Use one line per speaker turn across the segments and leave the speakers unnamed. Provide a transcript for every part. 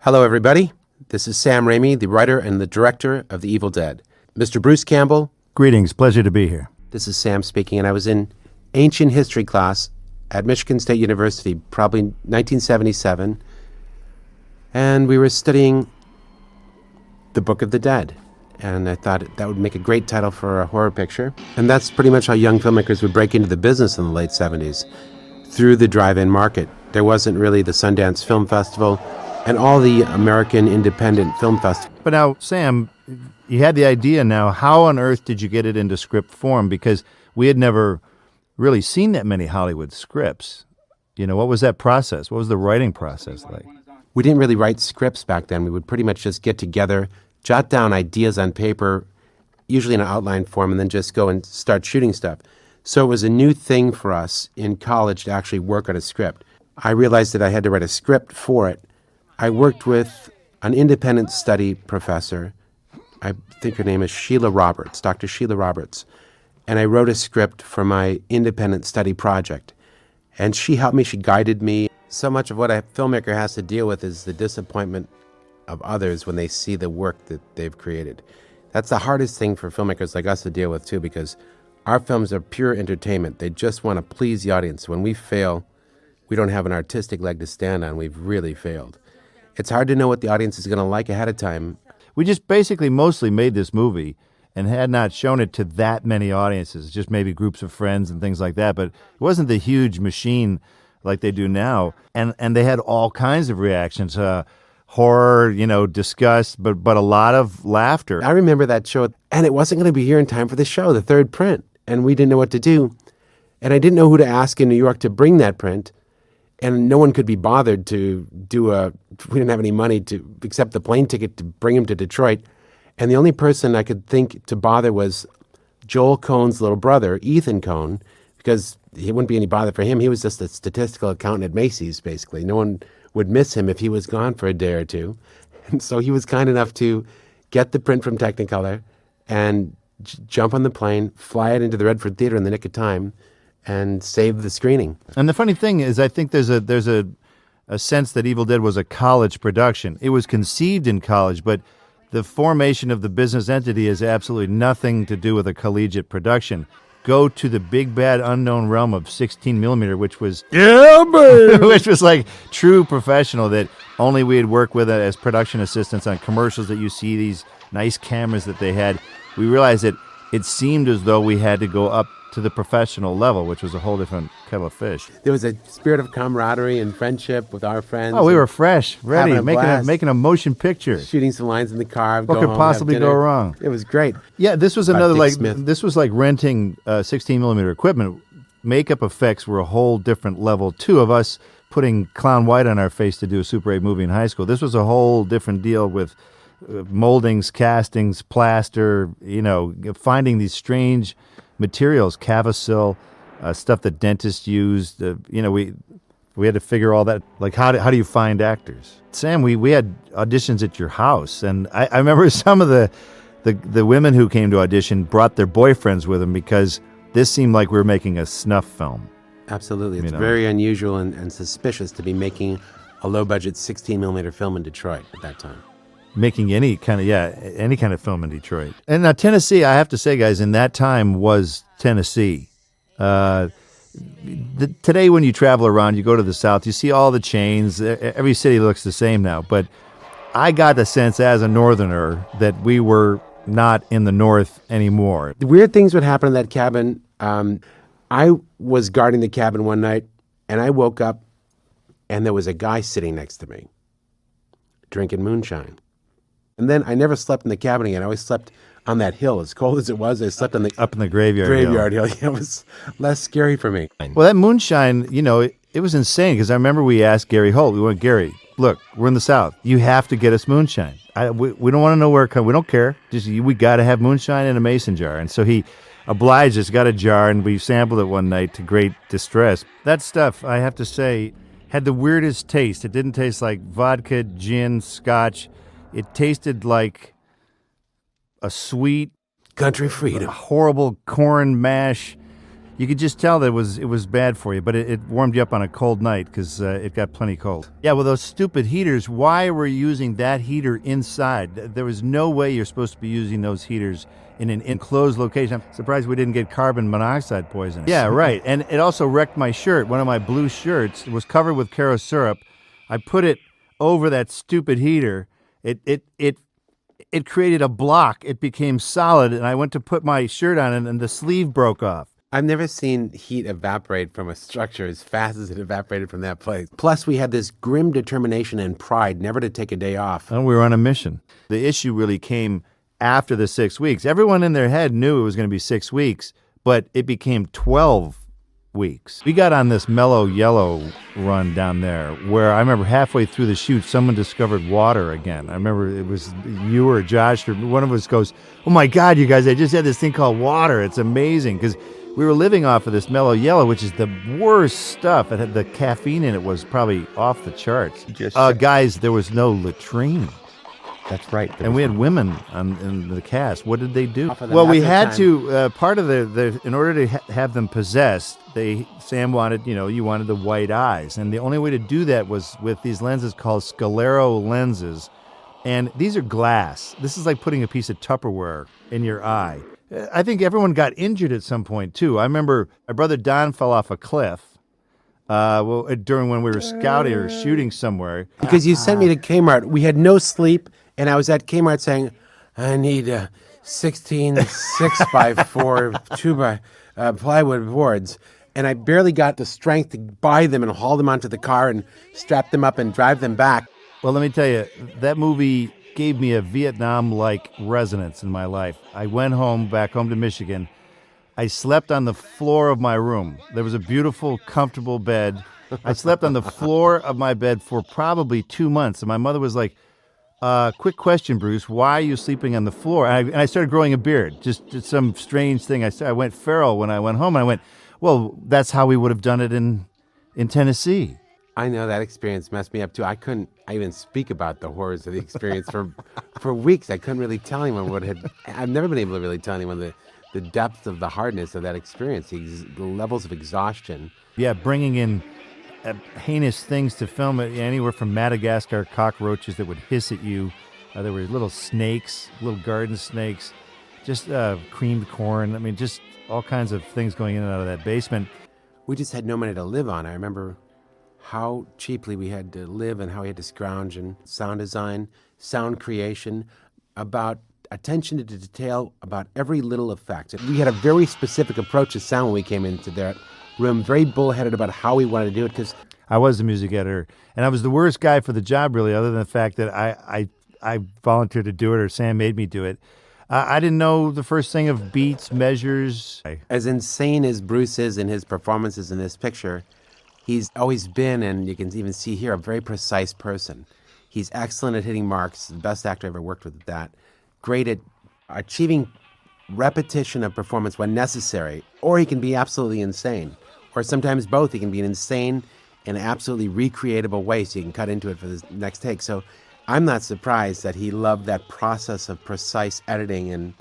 Hello, everybody. This is Sam Raimi, the writer and the director of The Evil Dead. Mr. Bruce Campbell.
Greetings. Pleasure to be here.
This is Sam speaking, and I was in ancient history class at Michigan State University, probably 1977, and we were studying The Book of the Dead. And I thought that would make a great title for a horror picture. And that's pretty much how young filmmakers would break into the business in the late 70s, through the drive-in market. There wasn't really the Sundance Film Festival and all the American independent film festivals.
But now, Sam, you had the idea now. How on earth did you get it into script form? Because we had never really seen that many Hollywood scripts. You know, what was that process? What was the writing process like?
We didn't really write scripts back then. We would pretty much just get together, jot down ideas on paper, usually in an outline form, and then just go and start shooting stuff. So it was a new thing for us in college to actually work on a script. I realized that I had to write a script for it. I worked with an independent study professor. I think her name is Sheila Roberts, Dr. Sheila Roberts. And I wrote a script for my independent study project. And she helped me, she guided me. So much of what a filmmaker has to deal with is the disappointment of others when they see the work that they've created. That's the hardest thing for filmmakers like us to deal with too, because our films are pure entertainment. They just want to please the audience. When we fail, we don't have an artistic leg to stand on. We've really failed. It's hard to know what the audience is going to like ahead of time.
We just basically mostly made this movie and had not shown it to that many audiences, just maybe groups of friends and things like that. But it wasn't the huge machine like they do now. And they had all kinds of reactions, horror, disgust, but a lot of laughter.
I remember that show, and it wasn't going to be here in time for the show, the third print. And we didn't know what to do. And I didn't know who to ask in New York to bring that print. And no one could be bothered to we didn't have any money to accept the plane ticket to bring him to Detroit. And the only person I could think to bother was Joel Cohn's little brother, Ethan Cohn, because it wouldn't be any bother for him. He was just a statistical accountant at Macy's, basically. No one would miss him if he was gone for a day or two. And so he was kind enough to get the print from Technicolor and jump on the plane, fly it into the Redford Theater in the nick of time, and save the screening.
And the funny thing is, I think there's a sense that Evil Dead was a college production. It was conceived in college, but the formation of the business entity has absolutely nothing to do with a collegiate production. Go to the big bad unknown realm of 16 millimeter, which was which was like true professional, that only we had worked with as production assistants on commercials that you see, these nice cameras that they had. We realized that it seemed as though we had to go up to the professional level, which was a whole different kettle of fish.
There was a spirit of camaraderie and friendship with our friends.
Oh, we were fresh, ready,
making
making a motion picture.
Shooting some lines in the car.
What could possibly go wrong?
It was great.
Yeah, this was this was like renting 16 millimeter equipment. Makeup effects were a whole different level too, of us putting clown white on our face to do a Super 8 movie in high school. This was a whole different deal with moldings, castings, plaster, finding these strange materials, Cavasil, stuff that dentists used. We had to figure all that. Like, how do you find actors? Sam, we had auditions at your house, and I remember some of the women who came to audition brought their boyfriends with them, because this seemed like we were making a snuff film.
Absolutely. It's very unusual and suspicious to be making a low-budget 16-millimeter film in Detroit at that time.
Making any kind of film in Detroit. And now Tennessee, I have to say, guys, in that time was Tennessee. Today when you travel around, you go to the South, you see all the chains. Every city looks the same now. But I got the sense as a Northerner that we were not in the North anymore.
The weird things would happen in that cabin. I was guarding the cabin one night, and I woke up, and there was a guy sitting next to me, drinking moonshine. And then I never slept in the cabin again. I always slept on that hill. As cold as it was, I slept on
up in the graveyard
hill. Yeah, it was less scary for me.
Well, that moonshine, it was insane, because I remember we asked Gary Holt. We went, Gary, look, we're in the South. You have to get us moonshine. We don't want to know where it comes. We don't care. We got to have moonshine in a mason jar. And so he obliged us, got a jar, and we sampled it one night to great distress. That stuff, I have to say, had the weirdest taste. It didn't taste like vodka, gin, scotch. It tasted like a sweet
country freedom,
horrible corn mash, You could just tell that it was bad for you, but it warmed you up on a cold night because it got plenty cold. Yeah, well, those stupid heaters, why were you using that heater inside? There was no way you're supposed to be using those heaters in an enclosed location. I'm surprised we didn't get carbon monoxide poisoning. Yeah, right. And it also wrecked my shirt. One of my blue shirts was covered with Caro syrup. I put it over that stupid heater. It created a block. It became solid, and I went to put my shirt on it, and the sleeve broke off.
I've never seen heat evaporate from a structure as fast as it evaporated from that place. Plus, we had this grim determination and pride never to take a day off.
And we were on a mission. The issue really came after the 6 weeks. Everyone in their head knew it was going to be 6 weeks, but it became 12 weeks. We got on this mellow yellow run down there where I remember halfway through the shoot, someone discovered water again. I remember it was you or Josh, or one of us goes, "Oh my God, you guys, I just had this thing called water. It's amazing." Because we were living off of this mellow yellow, which is the worst stuff. It had the caffeine in it was probably off the charts. Guys, there was no latrine.
That's right.
And we had women in the cast. What did they do? Well, we had to, part of in order to have them possessed, Sam wanted, you wanted the white eyes. And the only way to do that was with these lenses called sclero lenses. And these are glass. This is like putting a piece of Tupperware in your eye. I think everyone got injured at some point, too. I remember my brother Don fell off a cliff. During when we were scouting or shooting somewhere.
Because you sent me to Kmart. We had no sleep, and I was at Kmart saying, I need 16 6x4 2x plywood boards. And I barely got the strength to buy them and haul them onto the car and strap them up and drive them back.
Well, let me tell you, that movie gave me a Vietnam-like resonance in my life. I went back home to Michigan. I slept on the floor of my room. There was a beautiful, comfortable bed. I slept on the floor of my bed for probably 2 months. And my mother was like, quick question, Bruce, why are you sleeping on the floor? And I started growing a beard, just some strange thing. I went feral when I went home. And I went, well, that's how we would have done it in Tennessee.
I know that experience messed me up, too. I couldn't even speak about the horrors of the experience for weeks. I couldn't really tell anyone I've never been able to really tell anyone the depth of the hardness of that experience, the levels of exhaustion.
Yeah, bringing in heinous things to film it, anywhere from Madagascar cockroaches that would hiss at you. There were little snakes, little garden snakes, just creamed corn. I mean, just all kinds of things going in and out of that basement.
We just had no money to live on. I remember how cheaply we had to live and how we had to scrounge, and sound design, sound creation, about attention to detail about every little effect. We had a very specific approach to sound when we came into that room, very bullheaded about how we wanted to do it. Because
I was the music editor, and I was the worst guy for the job, really, other than the fact that I volunteered to do it, or Sam made me do it. I didn't know the first thing of beats, measures.
As insane as Bruce is in his performances in this picture, he's always been, and you can even see here, a very precise person. He's excellent at hitting marks, the best actor I ever worked with at that. Great at achieving repetition of performance when necessary, or he can be absolutely insane, or sometimes both. He can be an insane in an absolutely recreatable way, so you can cut into it for the next take. So I'm not surprised that he loved that process of precise editing and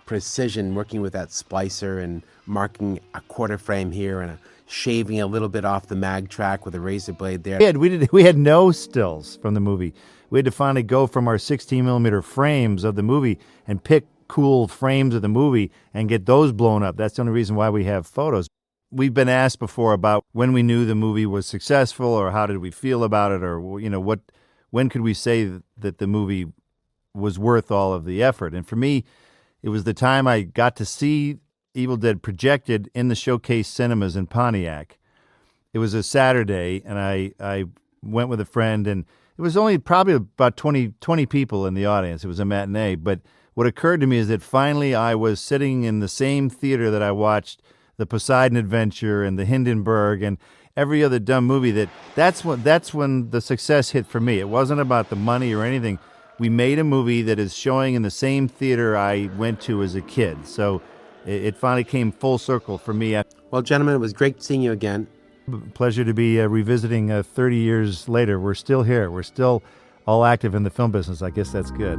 precision, working with that splicer and marking a quarter frame here and shaving a little bit off the mag track with a razor blade there.
We had no stills from the movie. We had to finally go from our 16 millimeter frames of the movie and pick cool frames of the movie and get those blown up. That's the only reason why we have photos. We've been asked before about when we knew the movie was successful, or how did we feel about it, or when could we say that the movie was worth all of the effort. And for me, it was the time I got to see Evil Dead projected in the Showcase Cinemas in Pontiac. It was a Saturday, and I went with a friend, and it was only probably about 20 people in the audience. It was a matinee. But what occurred to me is that finally I was sitting in the same theater that I watched the Poseidon Adventure and the Hindenburg and every other dumb movie. That's when the success hit for me. It wasn't about the money or anything. We made a movie that is showing in the same theater I went to as a kid. So it finally came full circle for me.
Well, gentlemen, it was great seeing you again.
Pleasure to be revisiting 30 years later. We're still here. We're still all active in the film business. I guess that's good.